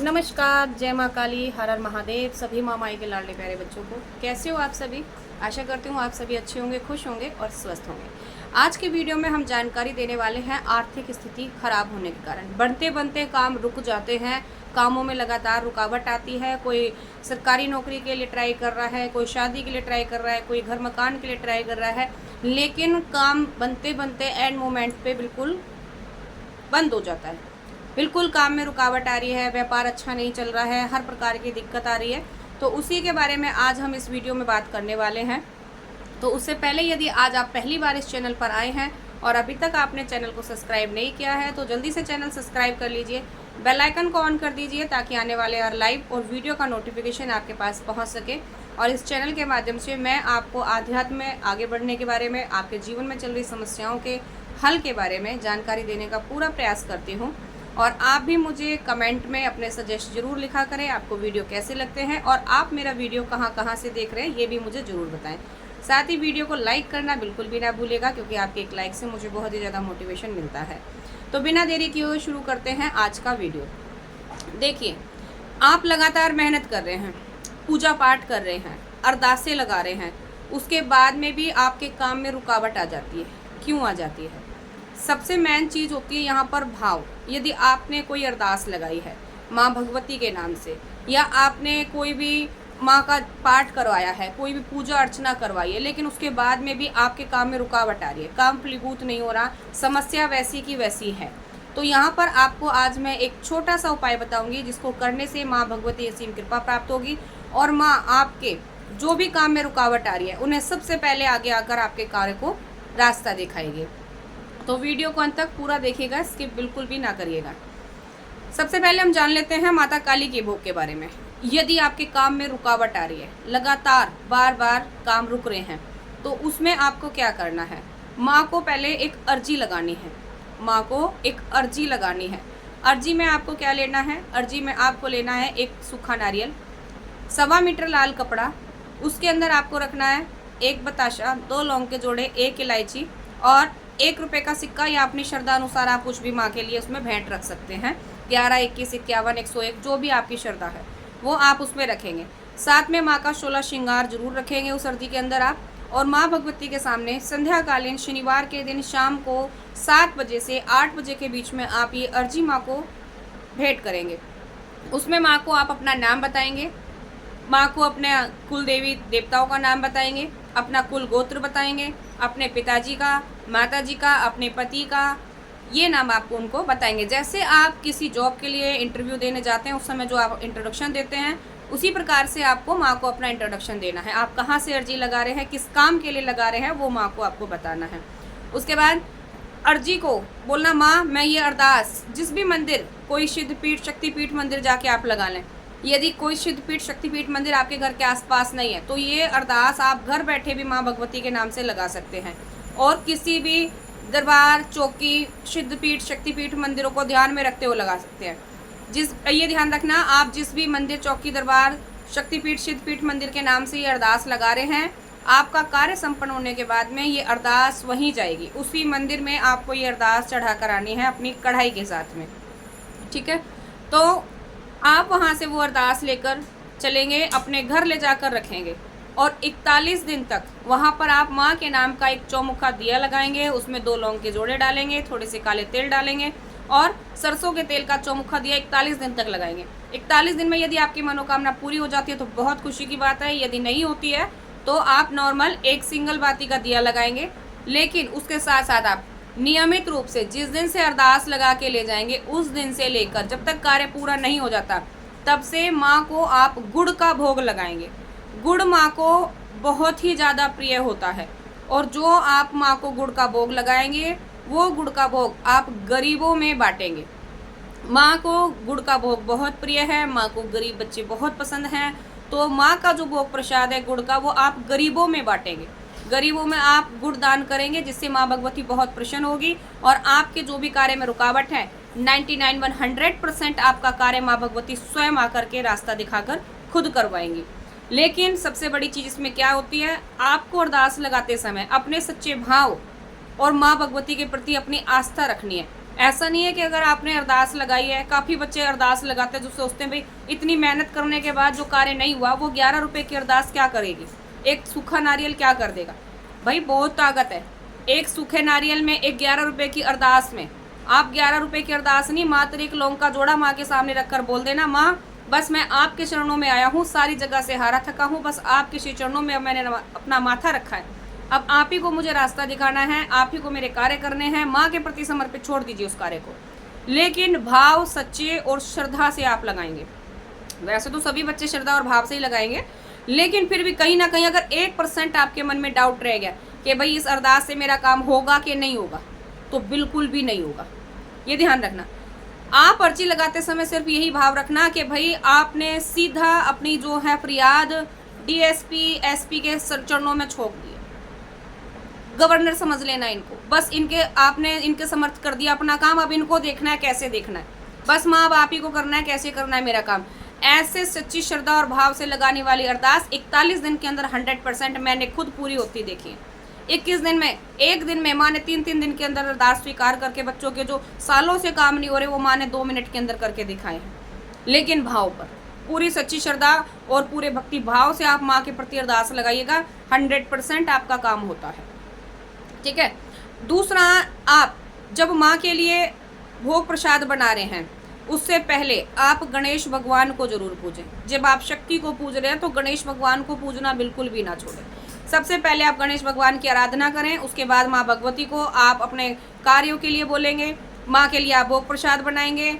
नमस्कार, जय माँ काली, हर हर महादेव। सभी माँ माई के लाडले प्यारे बच्चों को कैसे हो आप सभी। आशा करती हूँ आप सभी अच्छे होंगे, खुश होंगे और स्वस्थ होंगे। आज की वीडियो में हम जानकारी देने वाले हैं आर्थिक स्थिति खराब होने के कारण बनते बनते काम रुक जाते हैं। कामों में लगातार रुकावट आती है। कोई सरकारी नौकरी के लिए ट्राई कर रहा है, कोई शादी के लिए ट्राई कर रहा है, कोई घर मकान के लिए ट्राई कर रहा है, लेकिन काम बनते बनते एंड मोमेंट पे बिल्कुल बंद हो जाता है। बिल्कुल काम में रुकावट आ रही है, व्यापार अच्छा नहीं चल रहा है, हर प्रकार की दिक्कत आ रही है। तो उसी के बारे में आज हम इस वीडियो में बात करने वाले हैं। तो उससे पहले यदि आज आप पहली बार इस चैनल पर आए हैं और अभी तक आपने चैनल को सब्सक्राइब नहीं किया है तो जल्दी से चैनल सब्सक्राइब कर लीजिए, बेल आइकन को ऑन कर दीजिए ताकि आने वाले हर लाइव और वीडियो का नोटिफिकेशन आपके पास पहुंच सके। और इस चैनल के माध्यम से मैं आपको आध्यात्म में आगे बढ़ने के बारे में, आपके जीवन में चल रही समस्याओं के हल के बारे में जानकारी देने का पूरा प्रयास करती हूँ। और आप भी मुझे कमेंट में अपने सजेस्ट जरूर लिखा करें, आपको वीडियो कैसे लगते हैं और आप मेरा वीडियो कहाँ से देख रहे हैं ये भी मुझे ज़रूर बताएं। साथ ही वीडियो को लाइक करना बिल्कुल भी ना भूलिएगा, क्योंकि आपके एक लाइक से मुझे बहुत ही ज़्यादा मोटिवेशन मिलता है। तो बिना देरी किए हुए शुरू करते हैं आज का वीडियो। देखिए, आप लगातार मेहनत कर रहे हैं, पूजा पाठ कर रहे हैं, अरदासें लगा रहे हैं, उसके बाद में भी आपके काम में रुकावट आ जाती है। क्यों आ जाती है? सबसे मेन चीज़ होती है यहाँ पर भाव। यदि आपने कोई अरदास लगाई है माँ भगवती के नाम से, या आपने कोई भी माँ का पाठ करवाया है, कोई भी पूजा अर्चना करवाई है, लेकिन उसके बाद में भी आपके काम में रुकावट आ रही है, काम फलीभूत नहीं हो रहा, समस्या वैसी की वैसी है, तो यहाँ पर आपको आज मैं एक छोटा सा उपाय बताऊंगी जिसको करने से माँ भगवती असीम कृपा प्राप्त होगी और माँ आपके जो भी काम में रुकावट आ रही है उन्हें सबसे पहले आगे आकर आपके कार्य को रास्ता दिखाएगी। तो वीडियो को अंत तक पूरा देखिएगा, स्किप बिल्कुल भी ना करिएगा। सबसे पहले हम जान लेते हैं माता काली के भोग के बारे में। यदि आपके काम में रुकावट आ रही है, लगातार बार बार काम रुक रहे हैं, तो उसमें आपको क्या करना है? माँ को पहले एक अर्जी लगानी है। माँ को एक अर्जी लगानी है। अर्जी में आपको क्या लेना है? अर्जी में आपको लेना है एक सूखा नारियल, 1.25 मीटर लाल कपड़ा, उसके अंदर आपको रखना है एक बताशा, 2 लौंग के जोड़े, 1 इलायची और 1 रुपये का सिक्का, या अपनी श्रद्धा अनुसार आप कुछ भी माँ के लिए उसमें भेंट रख सकते हैं। 11, 21, 51, 101 जो भी आपकी श्रद्धा है वो आप उसमें रखेंगे। साथ में माँ का 16 श्रृंगार जरूर रखेंगे उस अर्जी के अंदर आप। और माँ भगवती के सामने संध्याकालीन शनिवार के दिन शाम को 7 बजे से 8 बजे के बीच में आप ये अर्जी माँ को भेंट करेंगे। उसमें माँ को आप अपना नाम बताएंगे, माँ को अपने कुल देवी देवताओं का नाम बताएंगे, अपना कुल गोत्र बताएंगे, अपने पिताजी का, माताजी का, अपने पति का, ये नाम आपको उनको बताएंगे। जैसे आप किसी जॉब के लिए इंटरव्यू देने जाते हैं उस समय जो आप इंट्रोडक्शन देते हैं, उसी प्रकार से आपको माँ को अपना इंट्रोडक्शन देना है। आप कहाँ से अर्जी लगा रहे हैं, किस काम के लिए लगा रहे हैं, वो माँ को आपको बताना है। उसके बाद अर्जी को बोलना, माँ मैं ये अरदास जिस भी मंदिर, कोई सिद्धपीठ शक्तिपीठ मंदिर जाके आप लगा लें। यदि कोई सिद्धपीठ शक्तिपीठ मंदिर आपके घर के आसपास नहीं है तो ये अरदास आप घर बैठे भी माँ भगवती के नाम से लगा सकते हैं। और किसी भी दरबार, चौकी, सिद्धपीठ शक्तिपीठ मंदिरों को ध्यान में रखते हुए लगा सकते हैं। ये ध्यान रखना, आप जिस भी मंदिर, चौकी, दरबार, शक्तिपीठ, सिद्धपीठ मंदिर के नाम से ये अरदास लगा रहे हैं, आपका कार्य संपन्न होने के बाद में ये अरदास वहीं जाएगी। उसी मंदिर में आपको ये अरदास चढ़ा कर आनी है अपनी कढ़ाई के साथ में। ठीक है, तो आप वहाँ से वो अरदास लेकर चलेंगे, अपने घर ले जाकर रखेंगे और 41 दिन तक वहाँ पर आप माँ के नाम का एक चौमुखा दिया लगाएंगे। उसमें 2 लौंग के जोड़े डालेंगे, थोड़े से काले तेल डालेंगे और सरसों के तेल का चौमुखा दिया 41 दिन तक लगाएंगे। 41 दिन में यदि आपकी मनोकामना पूरी हो जाती है तो बहुत खुशी की बात है। यदि नहीं होती है तो आप नॉर्मल एक सिंगल बाती का दिया लगाएंगे। लेकिन उसके साथ साथ आप नियमित रूप से जिस दिन से अरदास लगा के ले जाएंगे उस दिन से लेकर जब तक कार्य पूरा नहीं हो जाता तब से माँ को आप गुड़ का भोग लगाएंगे। गुड़ माँ को बहुत ही ज़्यादा प्रिय होता है और जो आप माँ को गुड़ का भोग लगाएंगे वो गुड़ का भोग आप गरीबों में बांटेंगे। माँ को गुड़ का भोग बहुत प्रिय है, माँ को गरीब बच्चे बहुत पसंद हैं, तो माँ का जो भोग प्रसाद है गुड़ का वो आप गरीबों में बांटेंगे। गरीबों में आप गुड़ दान करेंगे जिससे माँ भगवती बहुत प्रसन्न होगी और आपके जो भी कार्य में रुकावट है 99-100% आपका कार्य माँ भगवती स्वयं आकर के रास्ता दिखाकर खुद करवाएंगी। लेकिन सबसे बड़ी चीज़ इसमें क्या होती है, आपको अरदास लगाते समय अपने सच्चे भाव और माँ भगवती के प्रति अपनी आस्था रखनी है। ऐसा नहीं है कि अगर आपने अरदास लगाई है, काफ़ी बच्चे अरदास लगाते हैं जो सोचते हैं भाई इतनी मेहनत करने के बाद जो कार्य नहीं हुआ, वो 11 रुपए की अरदास क्या करेगी, एक सूखा नारियल क्या कर देगा। भाई बहुत ताकत है एक सूखे नारियल में, एक 11 रुपए की अरदास में। आप 11 रुपए की अरदास नहीं, मात्र एक लौंग का जोड़ा माँ के सामने रखकर बोल देना, माँ बस मैं आपके चरणों में आया हूँ, सारी जगह से हारा थका हूँ, बस आपके श्री चरणों में मैंने अपना माथा रखा है, अब आप ही को मुझे रास्ता दिखाना है, आप ही को मेरे कार्य करने हैं, माँ के प्रति समर्पित छोड़ दीजिए उस कार्य को। लेकिन भाव सच्चे और श्रद्धा से आप लगाएंगे। वैसे तो सभी बच्चे श्रद्धा और भाव से ही लगाएंगे, लेकिन फिर भी कहीं ना कहीं अगर 1% आपके मन में डाउट रह गया कि भाई इस अरदास से मेरा काम होगा कि नहीं होगा, तो बिल्कुल भी नहीं होगा। ये ध्यान रखना। आप अर्जी लगाते समय सिर्फ यही भाव रखना कि भाई आपने सीधा अपनी जो है फरियाद DSP SP के चरणों में छोड़ दी, गवर्नर समझ लेना इनको, बस इनके आपने इनके समर्थ कर दिया अपना काम, अब इनको देखना है कैसे देखना है, बस माँ अब आप ही को करना है, कैसे करना है मेरा काम। ऐसे सच्ची श्रद्धा और भाव से लगाने वाली अरदास 41 दिन के अंदर 100% मैंने खुद पूरी होती देखी है। 21 दिन में, एक दिन में माँ ने 3-3 दिन के अंदर अरदास स्वीकार करके बच्चों के जो सालों से काम नहीं हो रहे वो माँ ने 2 मिनट के अंदर करके दिखाए हैं। लेकिन भाव पर पूरी सच्ची श्रद्धा और पूरे भक्ति भाव से आप माँ के प्रति अरदास लगाइएगा, 100% आपका काम होता है। ठीक है। दूसरा, आप जब माँ के लिए भोग प्रसाद बना रहे हैं उससे पहले आप गणेश भगवान को जरूर पूजें। जब आप शक्ति को पूज रहे हैं तो गणेश भगवान को पूजना बिल्कुल भी ना छोड़ें। सबसे पहले आप गणेश भगवान की आराधना करें, उसके बाद माँ भगवती को आप अपने कार्यों के लिए बोलेंगे, माँ के लिए आप भोग प्रसाद बनाएंगे।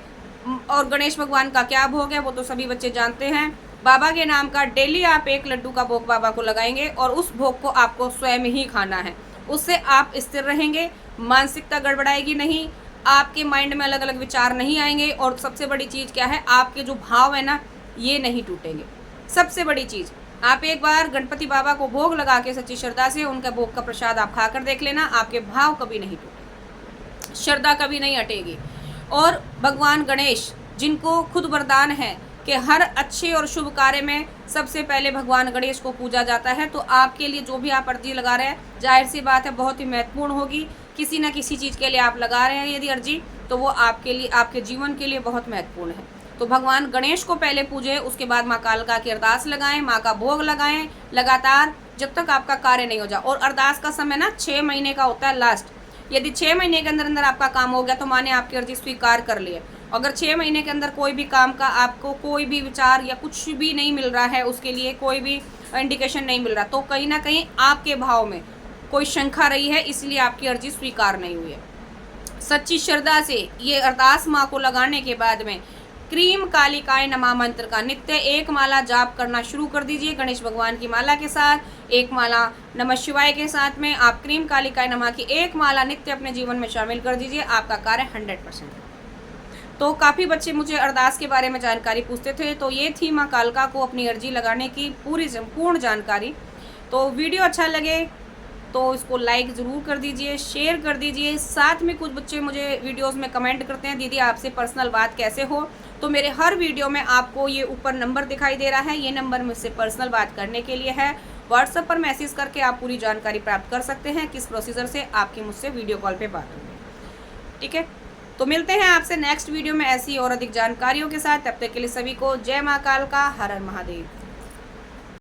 और गणेश भगवान का क्या भोग है वो तो सभी बच्चे जानते हैं। बाबा के नाम का डेली आप 1 लड्डू का भोग बाबा को लगाएंगे और उस भोग को आपको स्वयं ही खाना है। उससे आप स्थिर रहेंगे, मानसिकता गड़बड़ाएगी नहीं, आपके माइंड में अलग अलग विचार नहीं आएंगे, और सबसे बड़ी चीज़ क्या है, आपके जो भाव है ना ये नहीं टूटेंगे। सबसे बड़ी चीज़, आप एक बार गणपति बाबा को भोग लगा के सच्ची श्रद्धा से उनका भोग का प्रसाद आप खाकर देख लेना, आपके भाव कभी नहीं टूटेंगे, श्रद्धा कभी नहीं हटेगी। और भगवान गणेश जिनको खुद वरदान है कि हर अच्छे और शुभ कार्य में सबसे पहले भगवान गणेश को पूजा जाता है, तो आपके लिए जो भी आप अर्जी लगा रहे हैं जाहिर सी बात है बहुत ही महत्वपूर्ण होगी। किसी ना किसी चीज़ के लिए आप लगा रहे हैं यदि अर्जी, तो वो आपके लिए, आपके जीवन के लिए बहुत महत्वपूर्ण है। तो भगवान गणेश को पहले पूजें, उसके बाद माँ कालका की अरदास लगाएं, माँ का भोग लगाएं लगातार जब तक आपका कार्य नहीं हो जाए। और अरदास का समय ना 6 महीने का होता है लास्ट। यदि 6 महीने के अंदर अंदर आपका काम हो गया तो माँ ने आपकी अर्जी स्वीकार कर ली है। अगर 6 महीने के अंदर कोई भी काम का आपको कोई भी विचार या कुछ भी नहीं मिल रहा है, उसके लिए कोई भी इंडिकेशन नहीं मिल रहा, तो कहीं ना कहीं आपके भाव में कोई शंका रही है, इसलिए आपकी अर्जी स्वीकार नहीं हुई है। सच्ची श्रद्धा से ये अरदास माँ को लगाने के बाद में क्रीम कालिकाय नमः मंत्र का नित्य 1 माला जाप करना शुरू कर दीजिए। गणेश भगवान की माला के साथ 1 माला नमः शिवाय के साथ में आप क्रीम कालिकाय नमः की 1 माला नित्य अपने जीवन में शामिल कर दीजिए, आपका कार्य 100%। तो काफ़ी बच्चे मुझे अरदास के बारे में जानकारी पूछते थे, तो ये थी माँ कालका को अपनी अर्जी लगाने की पूरी संपूर्ण जानकारी। तो वीडियो अच्छा लगे तो इसको लाइक ज़रूर कर दीजिए, शेयर कर दीजिए। साथ में कुछ बच्चे मुझे वीडियोस में कमेंट करते हैं, दीदी आपसे पर्सनल बात कैसे हो, तो मेरे हर वीडियो में आपको ये ऊपर नंबर दिखाई दे रहा है, ये नंबर मुझसे पर्सनल बात करने के लिए है। व्हाट्सएप पर मैसेज करके आप पूरी जानकारी प्राप्त कर सकते हैं किस प्रोसीजर से आपकी मुझसे वीडियो कॉल पे बात होगी। ठीक है, तो मिलते हैं आपसे नेक्स्ट वीडियो में ऐसी और अधिक जानकारियों के साथ। तब तक के लिए सभी को जय माँ कालका, हर हर महादेव।